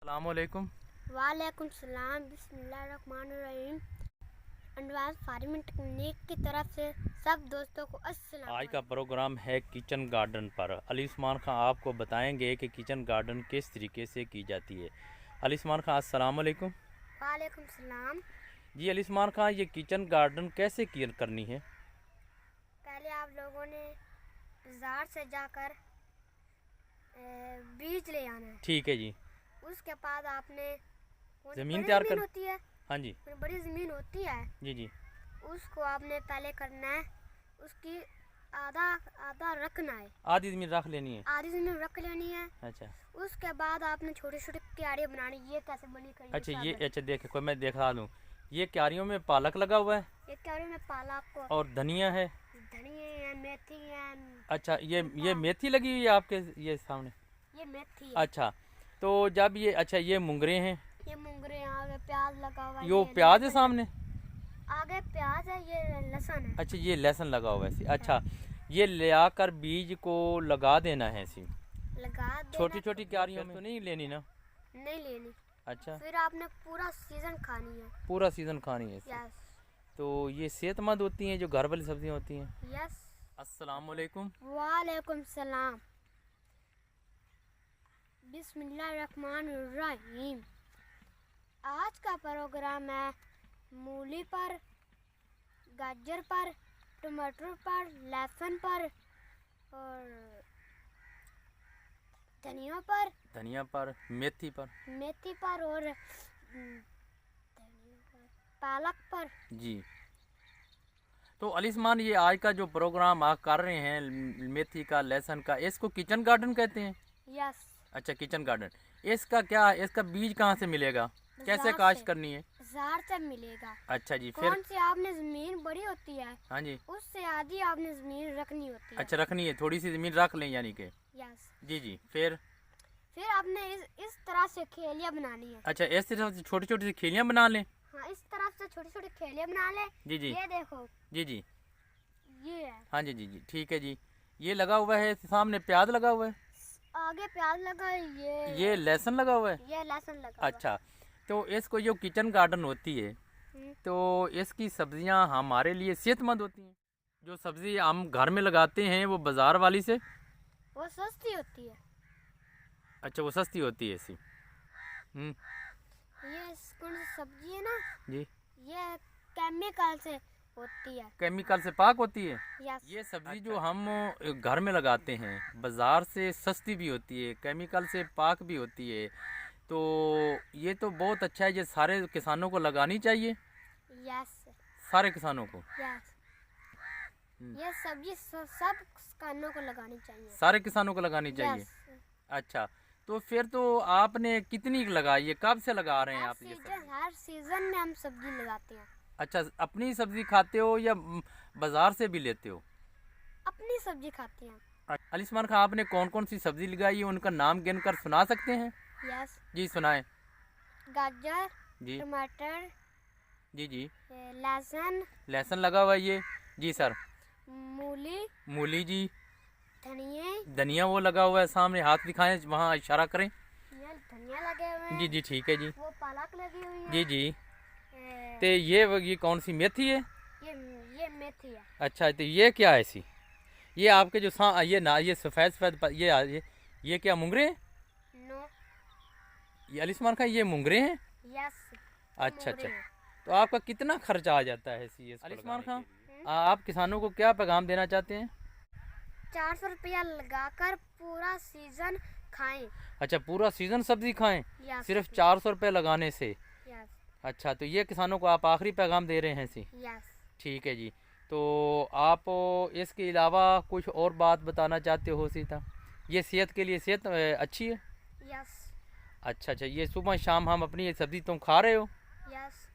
अस्सलामुअलैकुम। वालेकुम सलाम। बिस्मिल्लाहिर्रहमानिर्रहीम। अंडवास फार्मिंग टेक्निक की तरफ से सब दोस्तों को अस्सलाम। आज का प्रोग्राम है किचन गार्डन पर। अली उस्मान खां आपको बताएंगे कि किचन गार्डन किस तरीके से की जाती है। अली उस्मान खां अस्सलामुअलैकुम। वालेकुम सलाम। जी अली उस्मान खां, ये किचन गार्डन कैसे करनी है? पहले आप लोगों ने बाजार से जाकर बीज ले आना है। ठीक है जी। उसके बाद आपने ज़मीन तैयार कर। होती है। हाँ जी बड़ी ज़मीन होती है। जी जी। उसको आपने पहले करना है, उसकी आधा आधा रखना है। आधी ज़मीन रख लेनी है। आधी ज़मीन रख लेनी है। अच्छा। उसके बाद आपने छोटी छोटी क्यारियाँ बनानी। ये कैसे बनी करिए। अच्छा ये अच्छा देखे कोई मैं दिखा दूँ। ये क्यारियों में पालक लगा हुआ है। ये क्यारियों में पालक और धनिया है। धनिया है, मेथी है। अच्छा ये मेथी लगी हुई है आपके ये सामने। ये मेथी है। अच्छा तो जब ये अच्छा ये मुंगरे हैं। ये मुंगरे, आगे प्याज लगा हुआ है। यो प्याज है सामने। आगे प्याज है, ये लहसुन है। अच्छा ये लहसुन लगा हुआ है। अच्छा ये ले आकर बीज को लगा देना है ऐसी लगा देना। छोटी छोटी क्यारियों में तो नहीं लेनी ना? नहीं लेनी। अच्छा फिर आपने पूरा सीजन खानी है। पूरा सीजन खानी है। यस। तो ये सेहतमंद होती हैं जो घर वाली सब्जियां होती हैं। यस। अस्सलामुअलैकुम। वालेकुम सलाम। बिस्मिल्लाहिर्रहमानिर्रहीम। आज का प्रोग्राम है मूली पर, गाजर पर, टमाटर पर, लहसुन पर और धनिया पर, मेथी पर और पालक पर। जी तो अली उस्मान, ये आज का जो प्रोग्राम आप कर रहे हैं मेथी का लहसुन का, इसको किचन गार्डन कहते हैं? यस। अच्छा किचन गार्डन। इसका बीज कहाँ से मिलेगा? कैसे काश्त करनी है? बाजार से मिलेगा। अच्छा जी। फिर कौन सी आपने जमीन बड़ी होती है। हाँ जी। उससे आधी आपने जमीन रखनी होती है। अच्छा रखनी है, थोड़ी सी जमीन रख लें यानी कि। यस। जी जी। फिर आपने इस तरह से खेलियाँ बनानी है। अच्छा इस तरह से छोटी छोटी सी खेलियाँ बना लें। हाँ, इस तरफ से छोटी छोटी खेलियाँ बना ले। जी जी। ये देखो। जी जी। ये है। हाँ जी जी जी ठीक है जी। ये लगा हुआ है, सामने प्याज लगा हुआ है। आगे प्याज लगा है। ये लहसुन लगा हुआ है। ये लहसुन लगा। अच्छा तो इसको जो किचन गार्डन होती है तो इसकी सब्जियां हमारे लिए सेहतमंद होती हैं। जो सब्जी हम घर में लगाते हैं वो बाजार वाली से वो सस्ती होती है। अच्छा वो सस्ती होती है ऐसी। ये कौन सी सब्जी है ना जी, ये केमिकल से होती है। केमिकल से पाक होती है। यस। ये सब्जी जो हम घर में लगाते हैं बाजार से सस्ती भी होती है, केमिकल से पाक भी होती है। तो ये तो बहुत अच्छा है, ये सारे किसानों को लगानी चाहिए। यस। सारे किसानों को। यस। ये सब्जी सब किसानों को लगानी चाहिए। सारे किसानों को लगानी चाहिए। यस। अच्छा तो फिर तो आपने कितनी लगाई है, कब से लगा रहे हैं आप ये सब्जी? हर सीजन में हम सब्जी लगाते हैं। अच्छा अपनी सब्जी खाते हो या बाजार से भी लेते हो? अपनी सब्जी खाते हैं। अली उस्मान खां, आपने कौन कौन सी सब्जी लगाई है, उनका नाम गिनकर सुना सकते हैं? यस। जी सुनाएं। गाजर, जी टमाटर, जी जी। लहसुन लगा हुआ है ये। जी सर। मूली जी। धनिया वो लगा हुआ है सामने, हाथ दिखाएं वहाँ इशारा करें। ये धनिया लगे हुए हैं। जी जी ठीक है जी। वो पालक लगी हुई है। जी जी। तो ये कौन सी मेथी है? ये मेथी है। अच्छा तो ये क्या है ऐसी? ये आपके जो ये सफ़ेद सफ़ेद ये क्या मुंगरे हैं? नो। ये अली उस्मान खां, ये मुंगरे हैं? यस। अच्छा अच्छा। तो आपका कितना खर्चा आ जाता है ऐसी? अली उस्मान खां, आप किसानों को क्या पैगाम देना चाहते हैं? 400 रुपया लगाकर पूरा सीजन खाएं। अच्छा पूरा सीजन सब्जी खाएं सिर्फ 400 रुपये लगाने से? यस। अच्छा तो ये किसानों को आप आखिरी पैगाम दे रहे हैं सी? यस। ठीक है जी। तो आप इसके अलावा कुछ और बात बताना चाहते हो सीता? ये सेहत के लिए सेहत अच्छी है? यस। अच्छा अच्छा। ये सुबह शाम हम अपनी ये सब्ज़ी तुम खा रहे हो? यस।